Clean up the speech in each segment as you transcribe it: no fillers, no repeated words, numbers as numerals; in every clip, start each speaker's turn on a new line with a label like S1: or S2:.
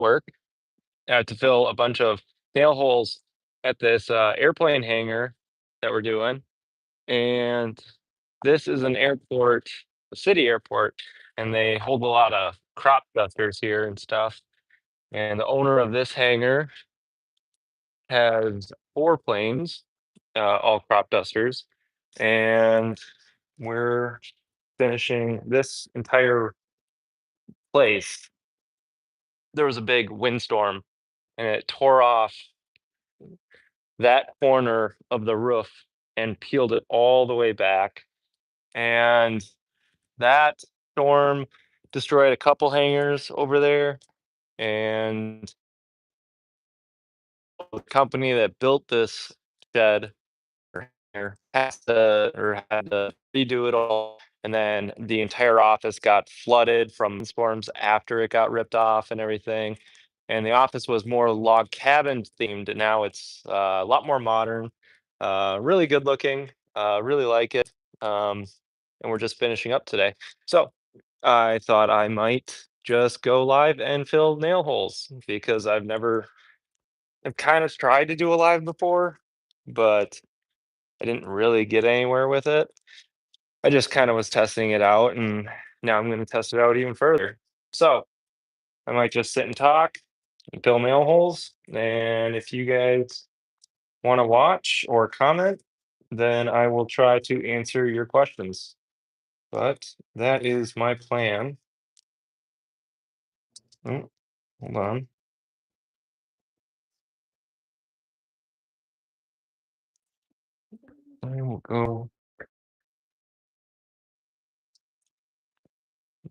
S1: work to fill a bunch of nail holes at this airplane hangar that we're doing. And this is an airport, a city airport, and they hold a lot of crop dusters here and stuff. And the owner of this hangar has four planes, all crop dusters, and we're finishing this entire place. There was a big windstorm and it tore off that corner of the roof and peeled it all the way back. And that storm destroyed a couple hangars over there. And the company that built this shed has to or had to redo it all. And then the entire office got flooded from storms after it got ripped off and everything. And the office was more log cabin themed. And now it's a lot more modern, really good looking. Really like it. Um, and we're just finishing up today. So I thought I might just go live and fill nail holes because I've kind of tried to do a live before, but I didn't really get anywhere with it. I just kind of was testing it out, and now I'm going to test it out even further. So I might just sit and talk and fill nail holes. And if you guys want to watch or comment, then I will try to answer your questions. But that is my plan. Oh, hold on. I will go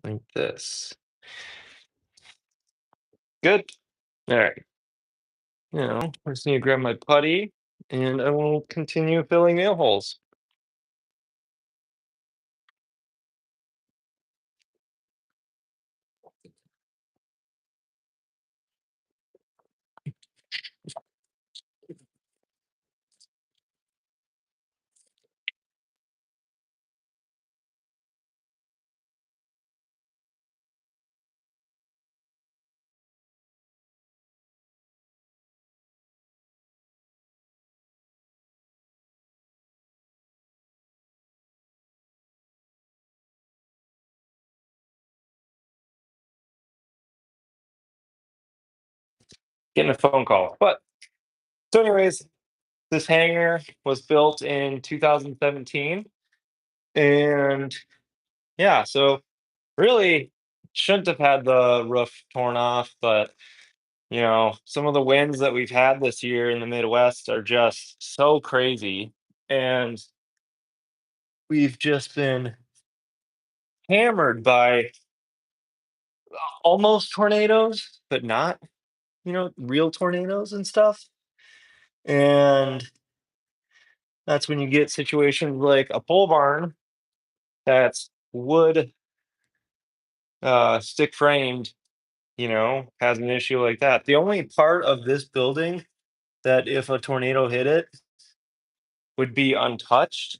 S1: like this. Good. All right. Now, I just need to grab my putty and I will continue filling nail holes. Getting a phone call. But so, anyways, this hangar was built in 2017. And yeah, so really shouldn't have had the roof torn off, but some of the winds that we've had this year in the Midwest are just so crazy. And we've just been hammered by almost tornadoes, but not, real tornadoes and stuff. And that's when you get situations like a pole barn that's wood stick framed, has an issue like that. The only part of this building that if a tornado hit it would be untouched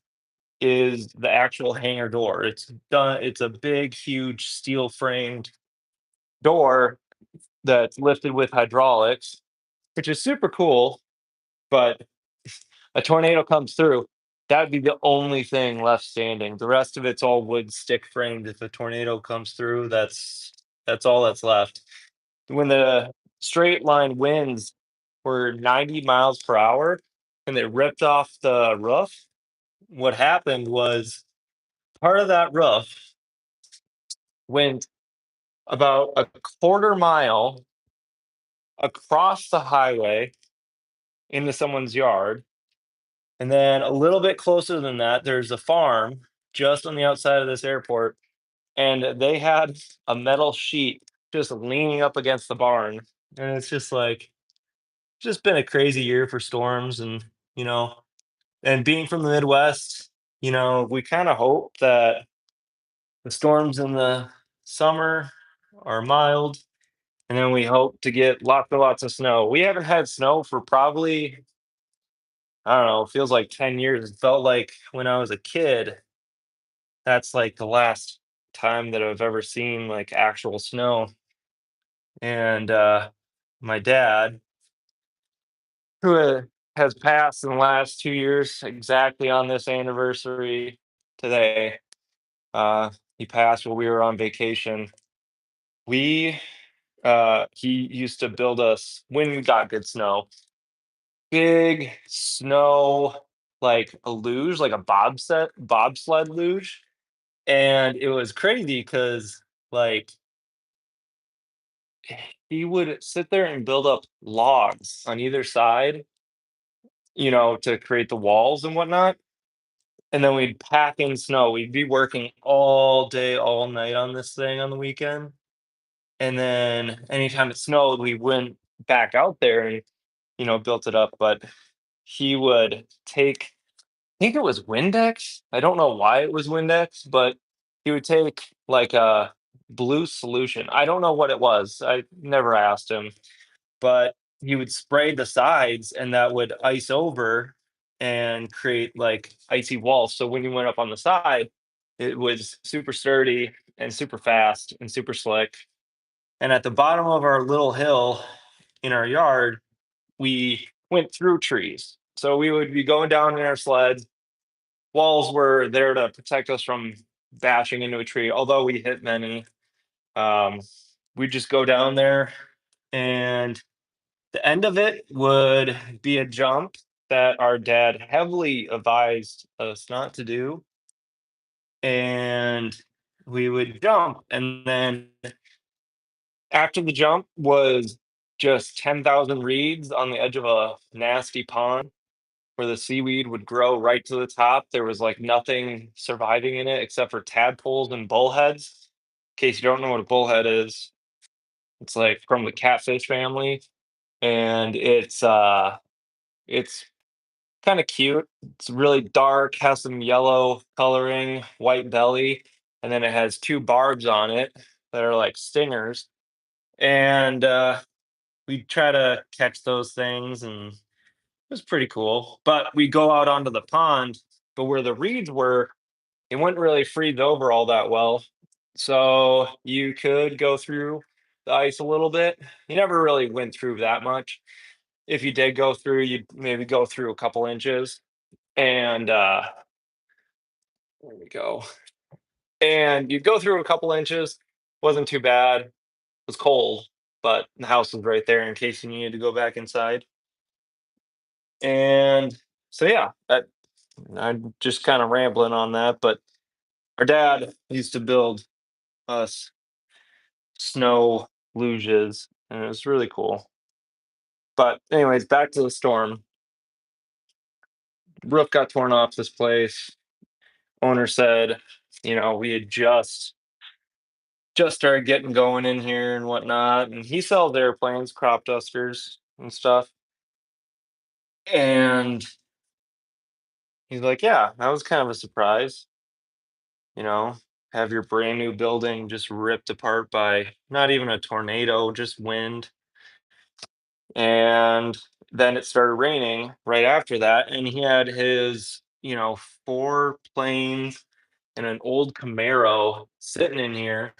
S1: is the actual hangar door. It's a big, huge steel framed door that's lifted with hydraulics, which is super cool, but a tornado comes through, that would be the only thing left standing. The rest of it's all wood stick framed. If a tornado comes through, that's all that's left. When the straight line winds were 90 miles per hour and they ripped off the roof, what happened was part of that roof went about a quarter mile across the highway into someone's yard. And then a little bit closer than that, there's a farm just on the outside of this airport. And they had a metal sheet just leaning up against the barn. And it's just been a crazy year for storms you know, and being from the Midwest, we kind of hope that the storms in the summer are mild, and then we hope to get lots and lots of snow. We haven't had snow for probably, I don't know, it feels like 10 years. It felt like when I was a kid, that's like the last time that I've ever seen like actual snow. And my dad, who has passed in the last 2 years, exactly on this anniversary today. Uh, he passed while we were on vacation. We he used to build us when we got good snow, big snow, like a luge, like a bobsled luge. And it was crazy because like he would sit there and build up logs on either side, to create the walls and whatnot. And then we'd pack in snow. We'd be working all day, all night on this thing on the weekend. And then anytime it snowed, we went back out there and, built it up. But he would take, I think it was Windex. I don't know why it was Windex, but he would take like a blue solution. I don't know what it was. I never asked him, but he would spray the sides and that would ice over and create like icy walls. So when you went up on the side, it was super sturdy and super fast and super slick. And at the bottom of our little hill in our yard, we went through trees. So we would be going down in our sleds. Walls were there to protect us from bashing into a tree, although we hit many. Um, we'd just go down there, and the end of it would be a jump that our dad heavily advised us not to do. And we would jump, and then after the jump was just 10,000 reeds on the edge of a nasty pond where the seaweed would grow right to the top. There was like nothing surviving in it except for tadpoles and bullheads. In case you don't know what a bullhead is, it's like from the catfish family, and it's kind of cute. It's really dark, has some yellow coloring, white belly, and then it has two barbs on it that are like stingers. And we try to catch those things, and it was pretty cool. But we go out onto the pond, but where the reeds were, it wouldn't really freeze over all that well. So you could go through the ice a little bit. You never really went through that much. If you did go through, you'd maybe go through a couple inches. And there we go. And you'd go through a couple inches. Wasn't too bad. It was cold, but the house was right there in case you needed to go back inside. And so yeah, I'm just kind of rambling on that, but our dad used to build us snow luges, and it was really cool. But anyways, back to the storm. Roof got torn off this place. Owner said, we had just started getting going in here and whatnot, and he sells airplanes, crop dusters and stuff. And he's like, "Yeah, that was kind of a surprise, you know, have your brand new building just ripped apart by not even a tornado, just wind." And then it started raining right after that, and he had his, four planes and an old Camaro sitting in here,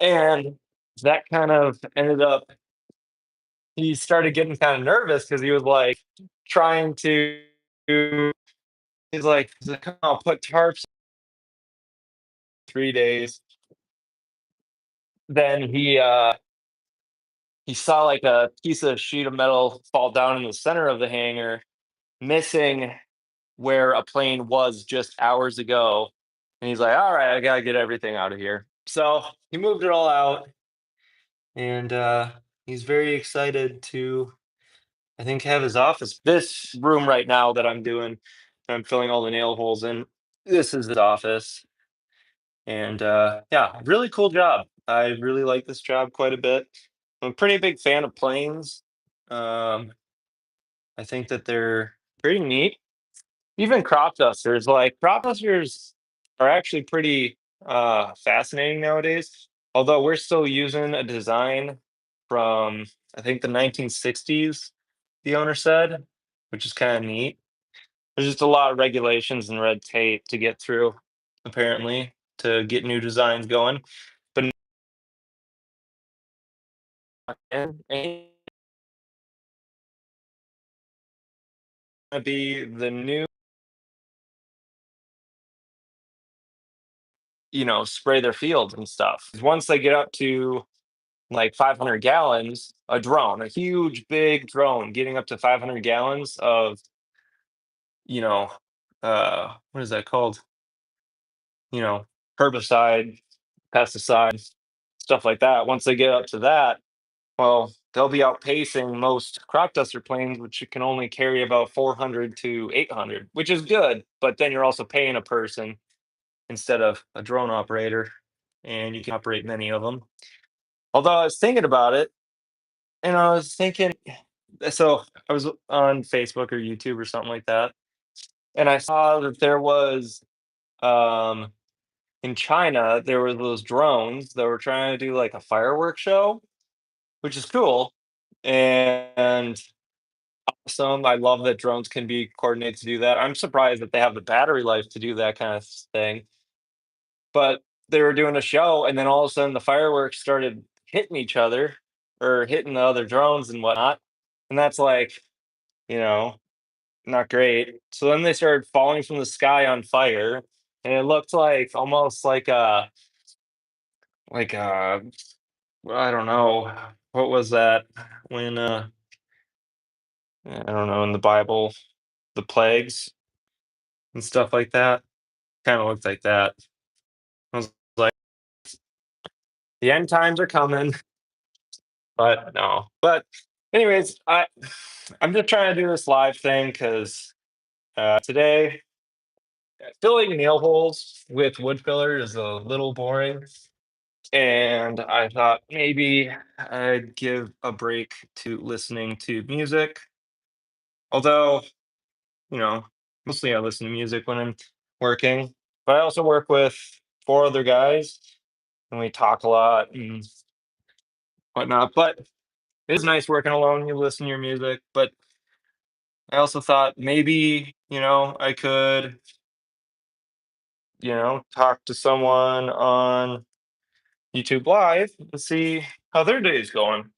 S1: and that kind of ended up he started getting kind of nervous because he was like trying to he's like, "Come on, put tarps 3 days." Then he saw like a piece of sheet of metal fall down in the center of the hangar, missing where a plane was just hours ago. And he's like, "All right, I gotta get everything out of here." So he moved it all out, and he's very excited to, I think, have his office. This room right now that I'm filling all the nail holes in. This is his office, and yeah, really cool job. I really like this job quite a bit. I'm a pretty big fan of planes. Um, I think that they're pretty neat. Even crop dusters, like crop dusters are actually pretty fascinating nowadays. Although we're still using a design from, I think, the 1960s, the owner said, which is kind of neat. There's just a lot of regulations and red tape to get through, apparently, to get new designs going. But and gonna be the new, spray their fields and stuff. Once they get up to like 500 gallons, a drone, a huge big drone getting up to 500 gallons of, you know, what is that called? You know, herbicide, pesticide, stuff like that. Once they get up to that, well, they'll be outpacing most crop duster planes, which can only carry about 400 to 800, which is good. But then you're also paying a person instead of a drone operator, and you can operate many of them. Although I was thinking about it, and I was thinking, so I was on Facebook or YouTube or something like that, and I saw that there was um, in China there were those drones that were trying to do like a fireworks show, which is cool and awesome. I love that drones can be coordinated to do that. I'm surprised that they have the battery life to do that kind of thing. But they were doing a show, and then all of a sudden the fireworks started hitting each other or hitting the other drones and whatnot. And that's like, you know, not great. So then they started falling from the sky on fire, and it looked like almost like well, I don't know, what was that when I don't know, in the Bible, the plagues and stuff like that. Kind of looked like that. I was like, the end times are coming, but no. But anyways, I'm just trying to do this live thing because today filling nail holes with wood filler is a little boring. And I thought maybe I'd give a break to listening to music. Although, you know, mostly I listen to music when I'm working, but I also work with four other guys and we talk a lot and whatnot. But it's nice working alone. You listen to your music. But I also thought maybe, I could, talk to someone on YouTube Live and see how their day is going.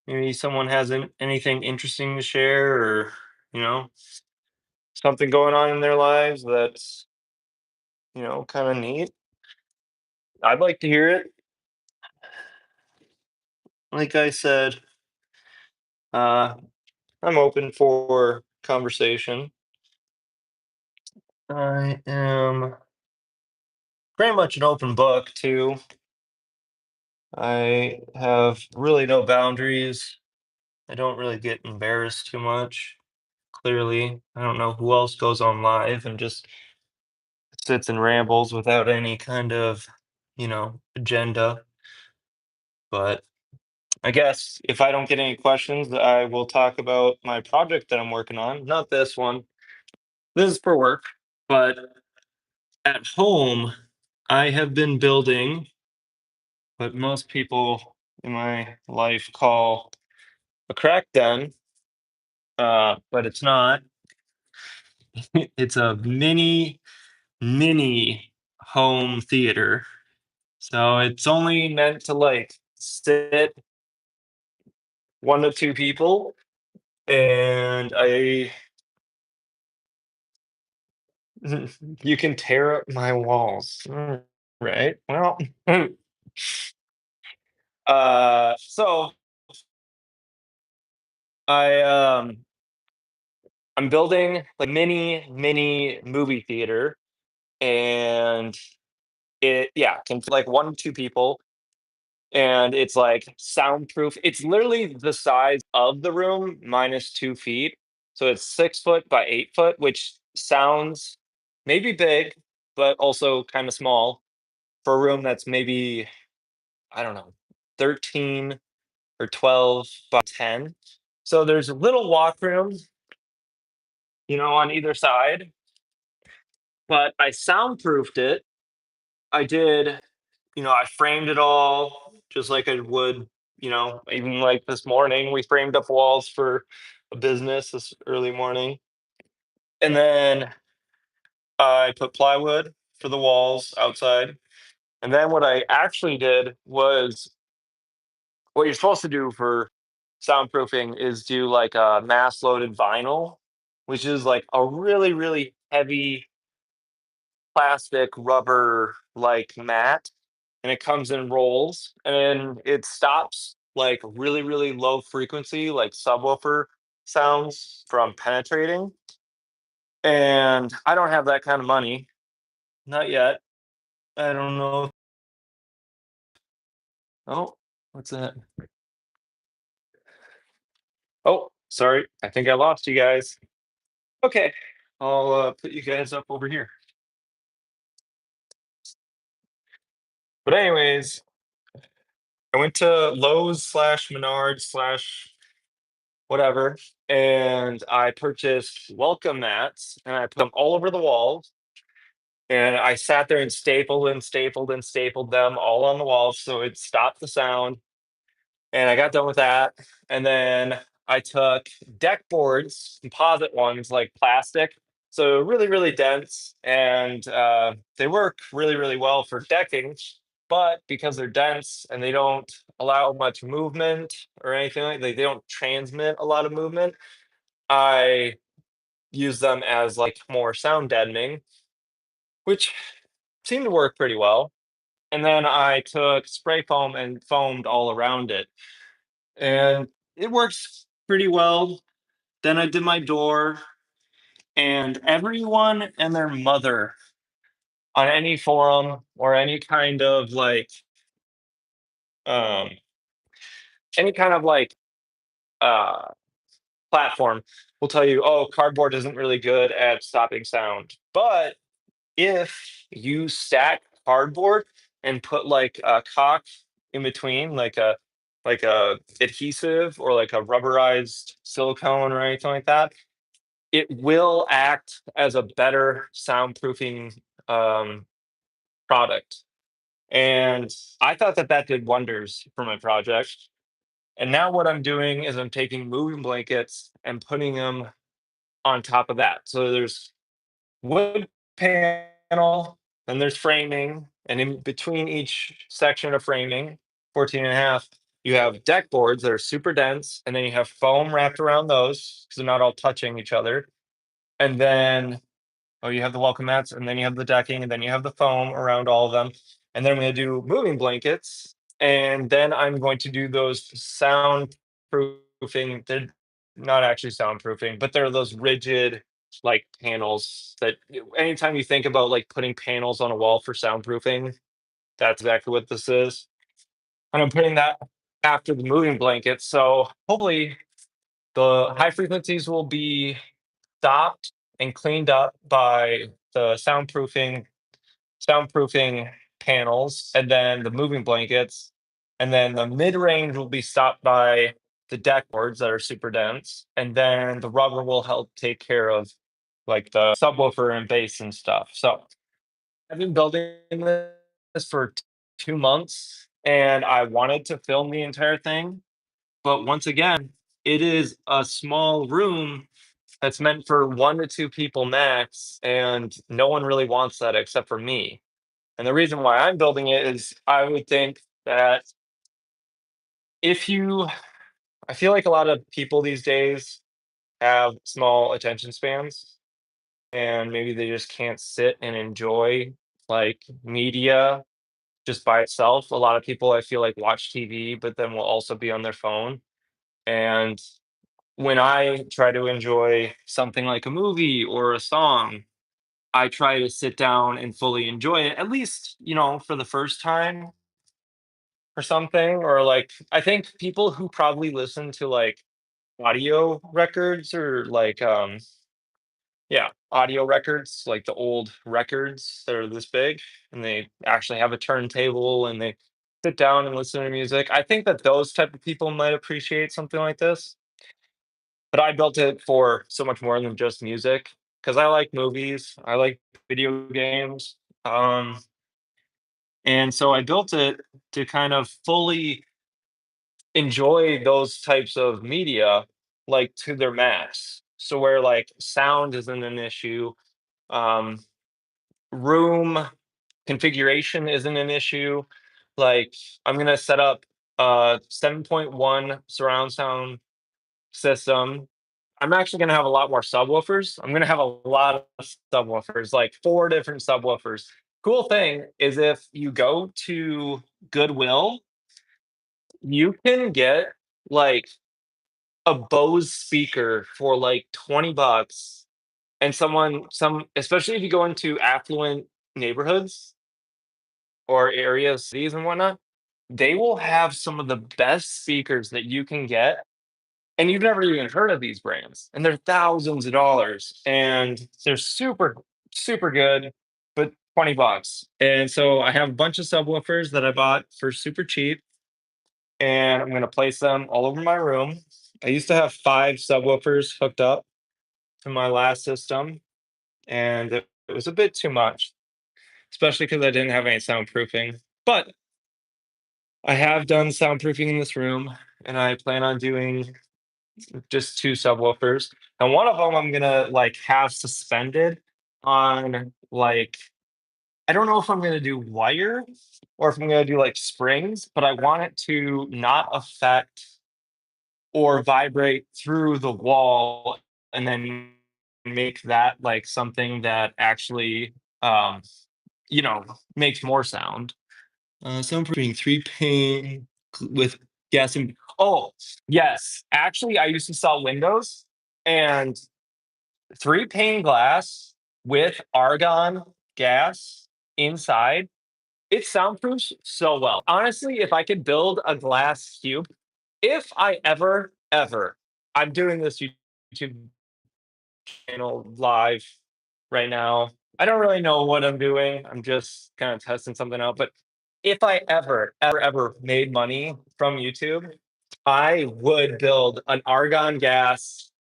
S1: Maybe someone has anything interesting to share or, you know, something going on in their lives that's, kind of neat. I'd like to hear it. Like I said, uh, I'm open for conversation. I am pretty much an open book, too. I have really no boundaries. I don't really get embarrassed too much. Clearly, I don't know who else goes on live and just sits and rambles without any kind of, agenda. But I guess if I don't get any questions, I will talk about my project that I'm working on. Not this one. This is for work. But at home, I have been building what most people in my life call a crack den, but it's not. It's a mini home theater. So it's only meant to like sit one to two people, and I you can tear up my walls. Right. Well, so I I'm building like mini movie theater, and it can fit like one to two people, and it's like soundproof. It's literally the size of the room minus 2 feet. So it's 6 foot by 8 foot, which sounds maybe big, but also kind of small for a room that's maybe, I don't know, 13 or 12 by 10. So there's a little walk room, on either side, but I soundproofed it. I did, I framed it all just like I would, even like this morning, we framed up walls for a business this early morning. And then I put plywood for the walls outside. And then what I actually did was what you're supposed to do for soundproofing is do like a mass loaded vinyl, which is like a really, really heavy plastic rubber like mat, and it comes in rolls, and it stops like really, really low frequency, like subwoofer sounds from penetrating. And I don't have that kind of money, not yet. I don't know. Oh, what's that? Oh, sorry. I think I lost you guys. Okay, I'll put you guys up over here. But anyways, I went to Lowe's slash Menards slash whatever, and I purchased welcome mats, and I put them all over the walls. And I sat there and stapled and stapled and stapled them all on the walls so it stopped the sound. And I got done with that. And then I took deck boards, composite ones like plastic. So really, really dense. And they work really, really well for decking. But because they're dense and they don't allow much movement or anything like they don't transmit a lot of movement, I use them as like more sound deadening, which seemed to work pretty well. And then I took spray foam and foamed all around it. And it works pretty well. Then I did my door, and everyone and their mother on any forum or um any kind of like uh platform will tell you, oh, cardboard isn't really good at stopping sound. But if you stack cardboard and put like a caulk in between, like a adhesive or like a rubberized silicone or anything like that, it will act as a better soundproofing um, product. And I thought that that did wonders for my project. And now what I'm doing is I'm taking moving blankets and putting them on top of that. So there's wood panel, and there's framing, and in between each section of framing, 14 and a half, you have deck boards that are super dense, and then you have foam wrapped around those because they're not all touching each other. And then, oh, you have the welcome mats, and then you have the decking, and then you have the foam around all of them. And then I'm going to do moving blankets, and then I'm going to do those soundproofing. They're not actually soundproofing, but they're those rigid like panels that anytime you think about like putting panels on a wall for soundproofing, that's exactly what this is. And I'm putting that after the moving blankets. So hopefully the high frequencies will be stopped and cleaned up by the soundproofing panels, and then the moving blankets, and then the mid-range will be stopped by the deck boards that are super dense, and then the rubber will help take care of like the subwoofer and bass and stuff. So I've been building this for 2 months, and I wanted to film the entire thing, but once again, it is a small room that's meant for 1 to 2 people max, and no one really wants that except for me. And the reason why I'm building it is I would think that if you, I feel like a lot of people these days have small attention spans, and maybe they just can't sit and enjoy like media just by itself. A lot of people I feel like watch TV, but then will also be on their phone. And when I try to enjoy something like a movie or a song, I try to sit down and fully enjoy it, at least, for the first time or something. Or like, I think people who probably listen to like audio records or like, yeah, audio records, like the old records that are this big and they actually have a turntable and they sit down and listen to music. I think that those type of people might appreciate something like this. But I built it for so much more than just music because I like movies, I like video games. And so I built it to kind of fully enjoy those types of media like to their max. So where like sound isn't an issue, um, room configuration isn't an issue. Like I'm gonna set up 7.1 surround sound system. I'm actually gonna have a lot more subwoofers. I'm gonna have a lot of subwoofers, like 4 different subwoofers. Cool thing is if you go to Goodwill, you can get, like, a Bose speaker for, like, 20 bucks, and some especially if you go into affluent neighborhoods or areas, cities and whatnot, they will have some of the best speakers that you can get, and you've never even heard of these brands, and they're thousands of dollars, and they're super, super good, but 20 bucks. And so I have a bunch of subwoofers that I bought for super cheap, and I'm gonna place them all over my room. I used to have 5 subwoofers hooked up to my last system, and it was a bit too much, especially because I didn't have any soundproofing. But I have done soundproofing in this room, and I plan on doing just 2 subwoofers, and one of them I'm gonna, like, have suspended on, like, I don't know if I'm gonna do wire or if I'm gonna do, like, springs, but I want it to not affect or vibrate through the wall and then make that, like, something that actually, um, you know, makes more sound. Soundproofing 3 pane with gas and oh, yes. Actually, I used to sell windows, and 3 pane glass with argon gas inside, it soundproofs so well. Honestly, if I could build a glass cube, if I ever I'm doing this YouTube channel live right now. I don't really know what I'm doing. I'm just kind of testing something out. But if I ever made money from YouTube, I would build an argon gas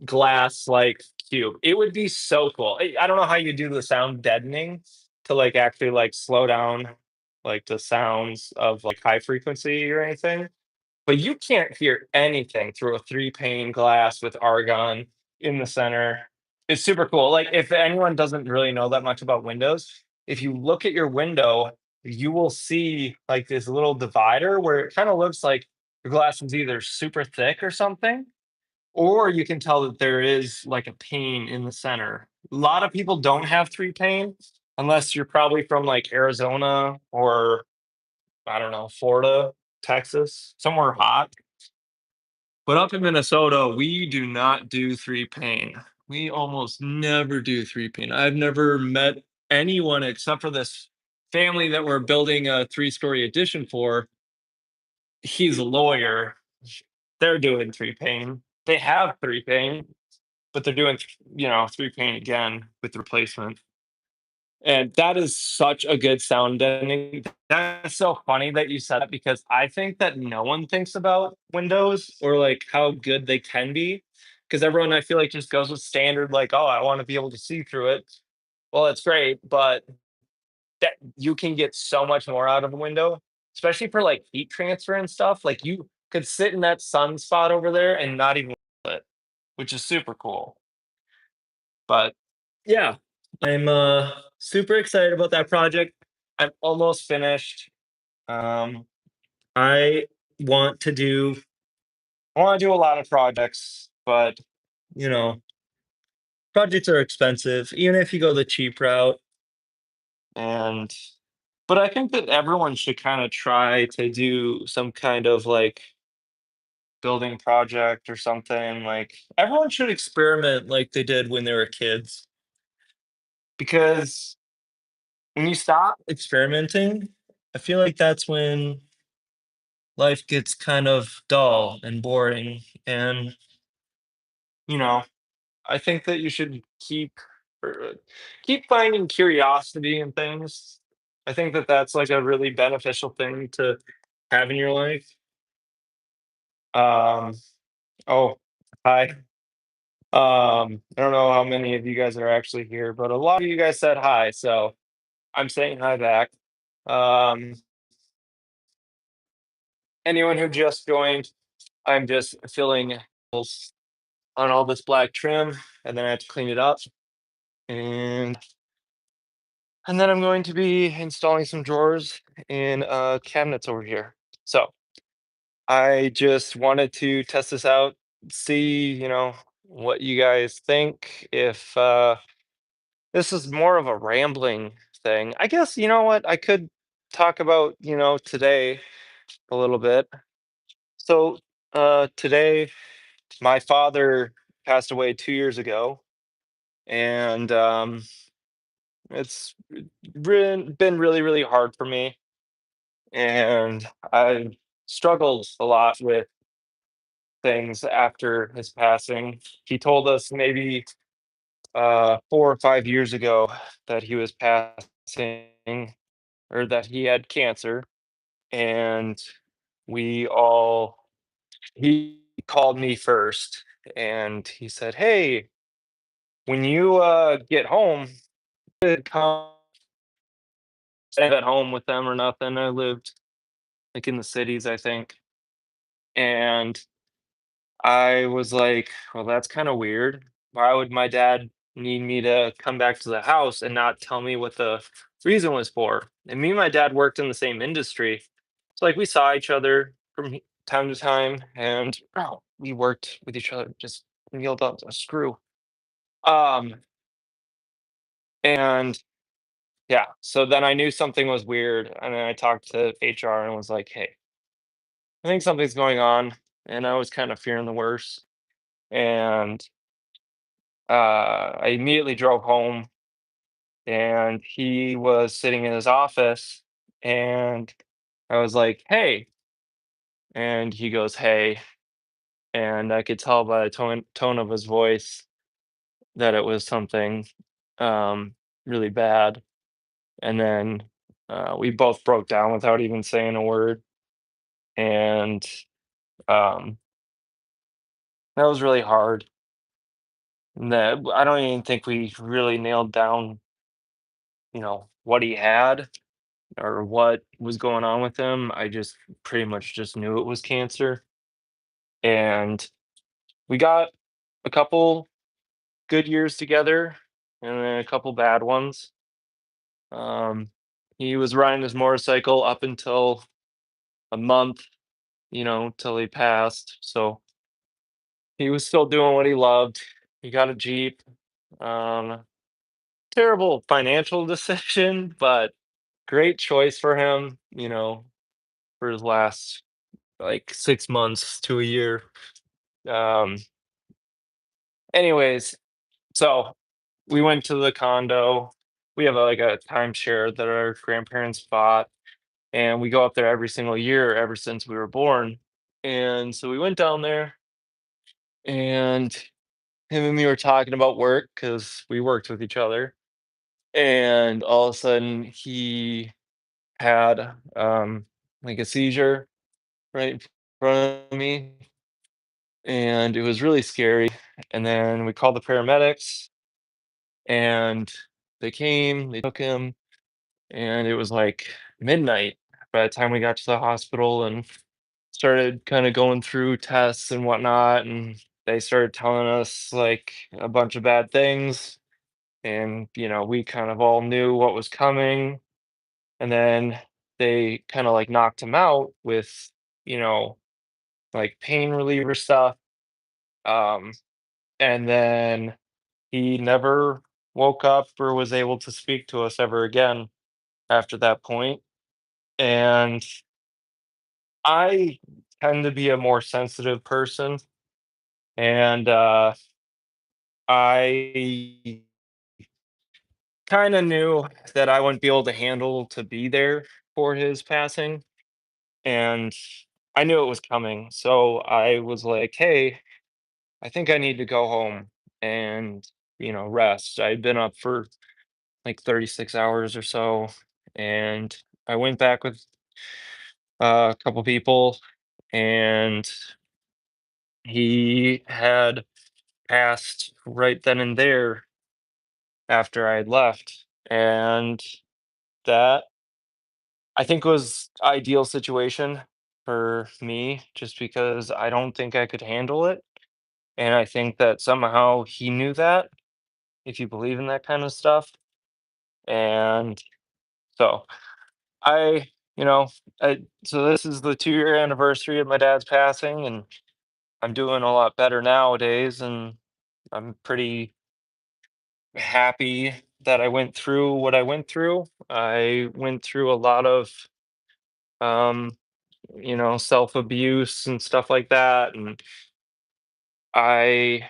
S1: glass like cube. It would be so cool. I don't know how you do the sound deadening to like actually like slow down like the sounds of like high frequency or anything, but you can't hear anything through a 3 pane glass with argon in the center. It's super cool. Like, if anyone doesn't really know that much about windows, if you look at your window, you will see, like, this little divider where it kinda looks like the glass is either super thick or something, or you can tell that there is, like, a pane in the center. A lot of people don't have 3 pane unless you're probably from, like, Arizona or, I don't know, Florida, Texas, somewhere hot. But up in Minnesota, we do not do 3 pane. We almost never do 3 pane. I've never met anyone except for this family that we're building a 3-story addition for. He's a lawyer. They're doing 3 pane. They have 3 pane, but they're doing, 3 pane again with the replacement. And that is such a good sound deadening. That's so funny that you said that because I think that no one thinks about windows or like how good they can be. Because everyone I feel like just goes with standard, like, oh, I want to be able to see through it. Well, that's great, but that you can get so much more out of a window, especially for like heat transfer and stuff. Like you could sit in that sun spot over there and not even feel it, which is super cool. But yeah, I'm super excited about that project. I'm almost finished. Um I want to do I want to do a lot of projects, but you know, projects are expensive, even if you go the cheap route. And but I think that everyone should kind of try to do some kind of like building project or something. Like everyone should experiment like they did when they were kids. Because when you stop experimenting, I feel like that's when life gets kind of dull and boring. And, you know, I think that you should keep finding curiosity in things. I think that that's like a really beneficial thing to have in your life. Um, oh, hi. I don't know how many of you guys are actually here, but a lot of you guys said hi, so I'm saying hi back. Um, anyone who just joined, I'm just filling holes on all this black trim, and then I have to clean it up, and and then I'm going to be installing some drawers in cabinets over here. So I just wanted to test this out, see, what you guys think. If this is more of a rambling thing, I guess, you know what? I could talk about, today a little bit. So, today, my father passed away 2 years ago, and it's been really, really hard for me. And I've struggled a lot with things after his passing. He told us maybe 4 or 5 years ago that he was passing, or that he had cancer, and we all he called me first, and he said, "Hey, when you get home, come stay at home with them or nothing." I lived like in the cities, I think, and I was like, "Well, that's kinda weird. Why would my dad need me to come back to the house and not tell me what the reason was for?" And me and my dad worked in the same industry. So, like, we saw each other from time to time, and, we worked with each other just nailed up a screw. Um, and yeah, so then I knew something was weird, and then I talked to HR and was like, "Hey, I think something's going on," and I was kinda fearing the worst. And I immediately drove home, and he was sitting in his office, and I was like, "Hey," and he goes, "Hey," and I could tell by the tone of his voice that it was something um, really bad. And then we both broke down without even saying a word, and um, that was really hard. And that I don't even think we really nailed down, what he had or what was going on with him. I just pretty much just knew it was cancer. And we got a couple good years together and then a couple bad ones. Um, he was riding his motorcycle up until a month, till he passed. So he was still doing what he loved. He got a Jeep. Um, Terrible financial decision, but great choice for him, for his last like 6 months to a year. Um, Anyways, so we went to the condo. We have like a timeshare that our grandparents bought, and we go up there every single year ever since we were born. And so we went down there, and him and me were talking about work because we worked with each other. And all of a sudden, he had like a seizure right in front of me, and it was really scary. And then we called the paramedics, and they came, they took him, and it was like midnight by the time we got to the hospital and started kind of going through tests and whatnot. And they started telling us like a bunch of bad things. And, we kind of all knew what was coming. And then they kind of like knocked him out with, you know, like pain reliever stuff. Um, and then he never woke up or was able to speak to us ever again after that point. And I tend to be a more sensitive person, and I kind of knew that I wouldn't be able to handle to be there for his passing, and I knew it was coming. So I was like, "Hey, I think I need to go home and, rest." I'd been up for like 36 hours or so, and I went back with a couple people, and he had passed right then and there after I had left. And that I think was ideal situation for me just because I don't think I could handle it. And I think that somehow he knew that, if you believe in that kind of stuff. And so I you know, so this is the 2-year anniversary of my dad's passing, and I'm doing a lot better nowadays, and I'm pretty happy that I went through what I went through. I went through a lot of, um, self-abuse and stuff like that, and I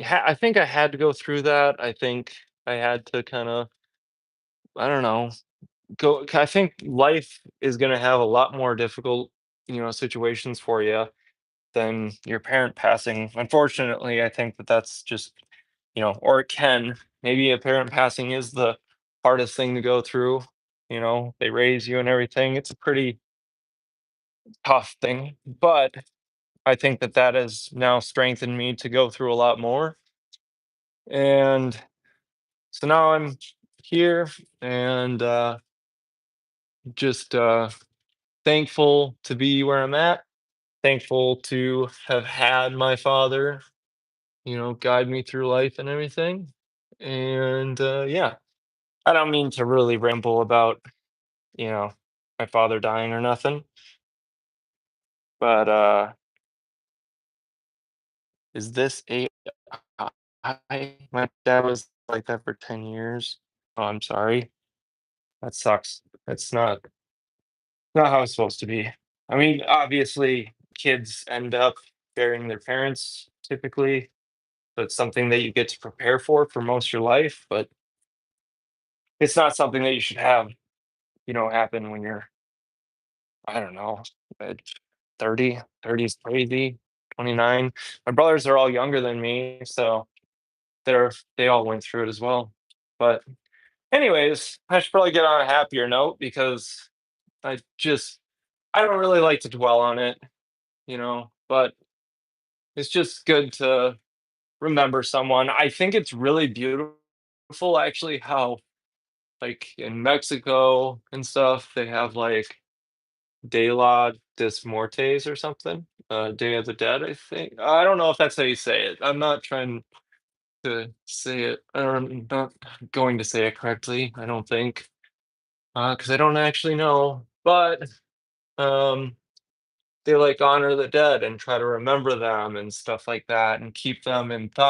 S1: I think I had to go through that. I think I had to kinda, I don't know, I think life is gonna have a lot more difficult, situations for you than your parent passing. Unfortunately, I think that that's just, or it can. Maybe a parent passing is the hardest thing to go through. They raise you and everything. It's a pretty tough thing, but I think that that has now strengthened me to go through a lot more. And so now I'm here, and just thankful to be where I'm at. Thankful to have had my father, guide me through life and everything. And yeah, I don't mean to really ramble about, you know, my father dying or nothing, but is this my dad was like that for 10 years. Oh, I'm sorry. That sucks. That's not how it's supposed to be. I mean, obviously, kids end up burying their parents typically, so it's something that you get to prepare for most of your life, but it's not something that you should have, happen when you're, I don't know, uh, 30. 30 is crazy. 29. My brothers are all younger than me, so they all went through it as well. But anyways, I should probably get on a happier note because I don't really like to dwell on it, but it's just good to remember someone. I think it's really beautiful actually how, like, in Mexico and stuff, they have like De la des Muertes or something. Day of the Dead, I think. I don't know if that's how you say it. I'm not trying to say it, or I'm not going to say it correctly, I don't think, because I don't actually know. But um, they like honor the dead and try to remember them and stuff like that and keep them in thought.